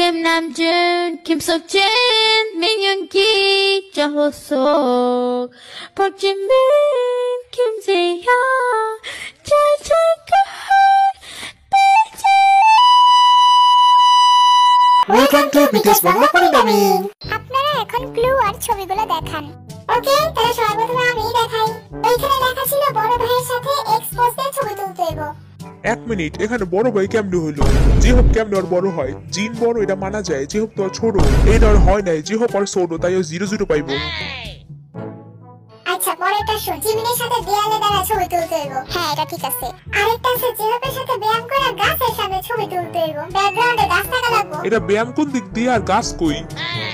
Kim Namjoon, Kim Seokjin, Min Yoongi, Jung Ho-seok, Park Jimin, Kim Taehyung, Jang Tae-geun, Welcome to BTS Bangla পরিণামী। আপনারা এখন clue আর ছবিগুলো দেখান। ওকে, তাহলে সর্বপ্রথমে আমি দেখাই। ওইখানে লেখা ছিল বড় ভাইয়ের সাথে এক্সপোজে ছবি তুলতে হবে। এক মিনিট, এখানে বড় ভাই কেমনে হলো? যে হোক কেমনে আর বড় হয়? জিন বড় এটা মানা যায়, যে হোক তো ছোট এটা আর হয় নাই, যে হোক আর ছোট তাই 0-0 পাইবো। আচ্ছা, পরেরটা শুন। জিমিনের সাথে দেয়ালে দাঁড়া ছবি তুলতে হবে। হ্যাঁ, এটা ঠিক আছে। আরেকটা আছে জিহাবের সাথে ব্যায়াম করে গাছের সামনে ছবি তুলতে হবে। ব্যাকগ্রাউন্ডে গাছ থাকা লাগবে। এটা ব্যায়াম কোন দিক দিয়ে আর গাছ কই?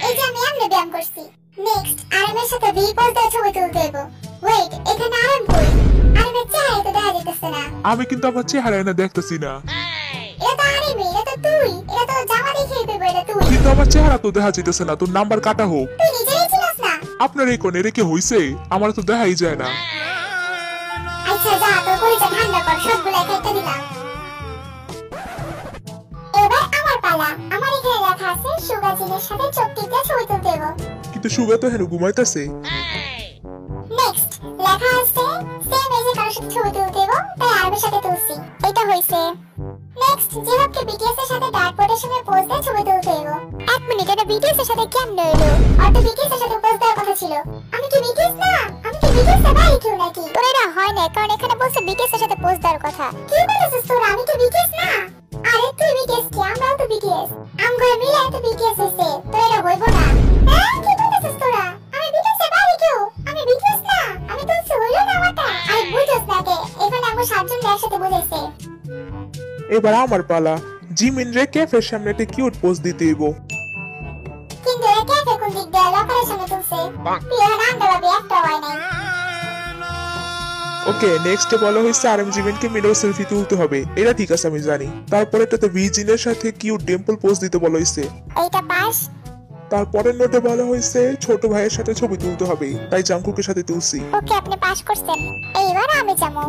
এই যে আমি এমনি ব্যায়াম করছি। নেক্সট, আরএমের সাথে ভি পোজ দিয়ে ছবি তুলতে হবে। ওয়েট, এখানে আরএম কই? আরএমের চেহারা তো দেখা যাচ্ছে না। আমি কিন্তু আমার চেহারা এনে দেখতেছি না। এটা তো আরএম, এটা তো তুই। এটা তো জামা দেখেই পেবে, এটা তুই। কিন্তু আমার চেহারা তো দেখা যাইতেছে না। তোর নাম্বার কাটা হোক। তুই নিজেই ছিলাস না। আপনার এই কোণে রেখে হইছে, আমার তো দেখাই যায় না। আচ্ছা যা, তোর কলিজা ঠান্ডা কর, সবগুলো কেটে দিলাম। এবার আমার পালা। আমার এখানে লেখা আছে সুগা জিনের সাথে চোখ টিপে ছবি তুলতে হবে। কিন্তু সুগা তো হেন ঘুমাইতেছে। নেক্সট লেখা আছে সেম এজে কারোর সাথে ছবি তুলতে হবে, তাই আরবের সাথে তুলছি। এটা হইছে। নেক্সট জিহাবকে বিটিএস এর সাথে ডার্টবোর্ডের সামনে পোজ দিয়ে ছবি তুলতে হবে। এক মিনিট, এটা বিটিএস এর সাথে কেমনে হলো? আর তো বিটিএস এর সাথে পোজ দেওয়ার কথা ছিল। আমি কি বিটিএস না? আমি কি বিটিএস এর বাইরে কেউ নাকি? তোর এটা হয় না, কারণ এখানে বলছে বিটিএস এর সাথে পোজ দেওয়ার কথা। কি বলছিস তোরা? আমি কি বিটিএস না? আরে তুই বিটিএস কি? আমরাও তো বিটিএস। আমগো মিলে তো বিটিএস হইছে। তো এটা হইব না। হ্যাঁ, কি বলছিস তোরা? আমি বিটিএস এর বাইরে কেউ? আমি বিটিএস না। আমি তো হইলো না আমারটা। আরে বুঝছ না কে? এখানে আমরা সাতজন একসাথে বুঝাইছে। এবার আমার পালা। জিমিন রে ক্যাফের সামনে একটা কিউট পোজ দিতে হইব। কিন্তু এ ক্যাফে কোন দিক দিয়ে লকারের সামনে তুলছে? পিওর আন্ডারবে একটা হয় নাই। ওকে, নেক্সট বলা হয়েছে আরএম জিমিনকে মিরর সেলফি তুলতে হবে। এটা ঠিক আছে, আমি জানি। তারপরে এটাতে ভিজিনের সাথে কিউট টেম্পল পোজ দিতে বলা হয়েছে। এইটা পাস। তারপরের নোটে বলা হয়েছে ছোট ভাইয়ের সাথে ছবি তুলতে হবে, তাই জাংকুকের সাথে তুলছি। ওকে, আপনি পাস করছেন। এইবার আমি যাবো।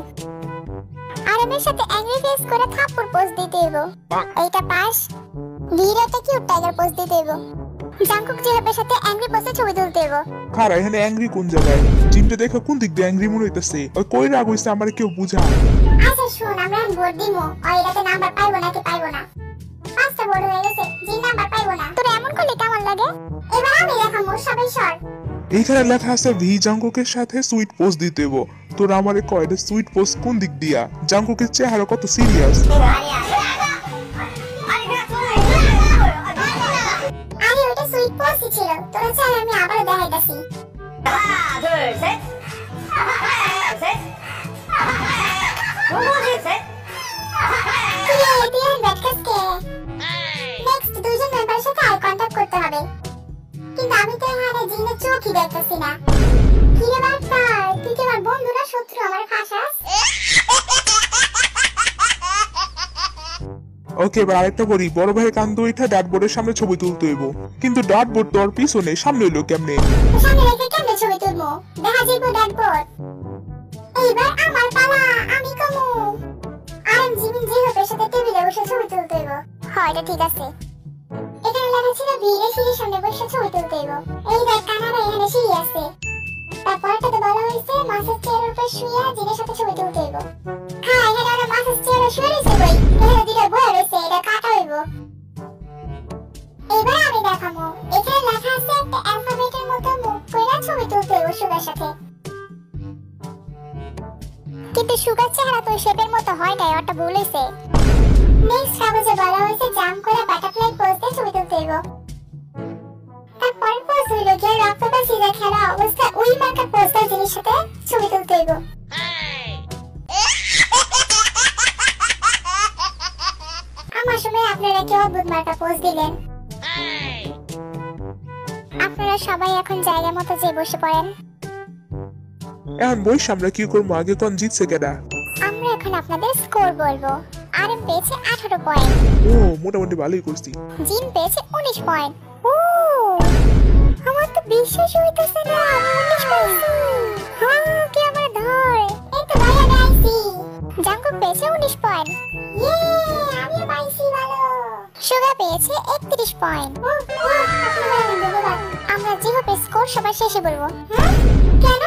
আরএমের সাথে অ্যাংরি ফেস করে থাপ্পড় পোজ দিতে হইব। এইটা পাস। ভিডিওতে কিউট টাইগার পোজ দিতে হইব। জাংকুক জিহাবের সাথে অ্যাংরি পোজে ছবি তুলতে হইব। খারা, এখানে অ্যাংরি কোন জায়গায়? জিমটা দেখো কোন দিক দিয়ে অ্যাংরি মনে হইতাছে। ওই কই রাগ হইছে আমার কেউ বুঝা। আচ্ছা শুন, আমরা ভোট দিমু। আর এটাতে নাম্বার পাইবো নাকি পাইবো না? পাঁচটা ভোট হয়ে গেছে, জিন নাম্বার পাইবো না। তোর এমন করলে কেমন লাগে? এবার আমি দেখাবো, সবাই সর। এইখানে লেখা আছে ভি জাংকুকের সাথে সুইট পোজ দিতে হইব। তোর আমারে কয় এটা সুইট পোজ কোন দিক দিয়া? জাংকুকের চেহারা কত সিরিয়াস। আরে ওটা সুইট পোজই ছিল। তোরা চাই আমি আবার দেখাইতাছি। নেক্সট দুইজন মেম্বারের সাথে আই কন্টাক্ট করতে হবে। কিন্তু আমি তো এখানে জিনের চোখই দেখতেছি না। কি রে বাচ্চা, তুই কি আমার বন্ধুরা শত্রু আমার ফাঁসাস? ওকে, এবার আরেকটা করি। বড় ভাইয়ের কান দুইটা ডার্টবোর্ডের সামনে ছবি তুলতে হইব। কিন্তু ডার্টবোর্ড তো আর পিছনে, সামনে হইলো কেমনে? সামনে রেখে কেমনে ছবি তুলবো? দেখা যাইব ডার্টবোর্ড। এইবার আমার পালা, আমি কমু। আরএম জিমিন জিহাবের সাথে টেবিলে বসে ছবি তুলতে হইব। হ্যাঁ, এটা ঠিক আছে। এখানে লেখা ছিল ভিড়ে সিঁড়ির সামনে বসে ছবি তুলতে হইব। এই দেখ কানাডা, এখানে সিঁড়ি আছে। তারপরটাতে বলা হয়েছে মাসের চেয়ারের উপর শুয়ে জিনের সাথে ছবি তুলতে হইব। হ্যাঁ, এখানে ওরা মাসের চেয়ারে শুয়ে রয়েছে কই? এখানে দুটো বই রয়েছে, এটা কাটা হইব। এবার আমি দেখাবো। এখানে লেখা আছে একটা অ্যালফাবেটের মতো মুখ কইরা ছবি তুলতে হইব সুগার সাথে। কিন্তু সুগার চেহারা তো শেপের মতো হয় নাই, ওটা ভুল হইছে। নেক্সট কাগজে বলা হয়েছে জাম্প করে বাটারফ্লাই পোজ দিয়ে ছবি তুলতে হইব। তারপরের পোজ হইল গিয়ে রক্তটা সিজা খেলা অবস্থায় উই মার্কা পোস্টার জিনিস সাথে ছবি তুলতে হইব। আমার সময় আপনারা কেউ অদ্ভুত মার্কা পোজ দিলেন। আপনারা সবাই এখন জায়গা মতো যে বসে পড়েন। এখন বই আমরা কি করবো? আগে কোন জিতছে কেডা? আমরা এখন আপনাদের স্কোর বলবো। আরএম পেয়েছে 18 পয়েন্ট। ও, মোটামুটি ভালোই করছি। জিন পেয়েছে 19 পয়েন্ট। ও, আমার তো বিশ্বাস হইতেছে না, আমি 19 পেয়েছি। হ্যাঁ, কি আমার ধর। এই তো ভাইয়া গাইছি। জাংকুক পেয়েছে 19 পয়েন্ট। ইয়ে, আমি পাইছি ভালো। সুগা পেয়েছে 31 পয়েন্ট। আমরা জিহপের স্কোর সবার শেষে বলবো। কেন?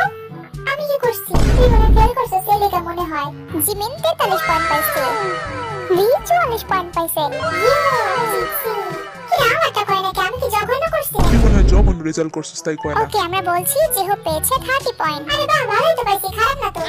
আমি কি করছি? তুই মনে ফেল করছিস এই লেখা মনে হয়। জিমিন 43 পয়েন্ট পাইছে। লি 44 পয়েন্ট পাইছে। কি আমারটা কয় নাকি? আমি কি জঘন্য করছি? তুই মনে হয় জঘন্য রেজাল্ট করছিস তাই কয় না। ওকে আমরা বলছি জিহপ পেয়েছে 30 পয়েন্ট। আরে বাহ ভালোই তো পাইছি, খারাপ না তো।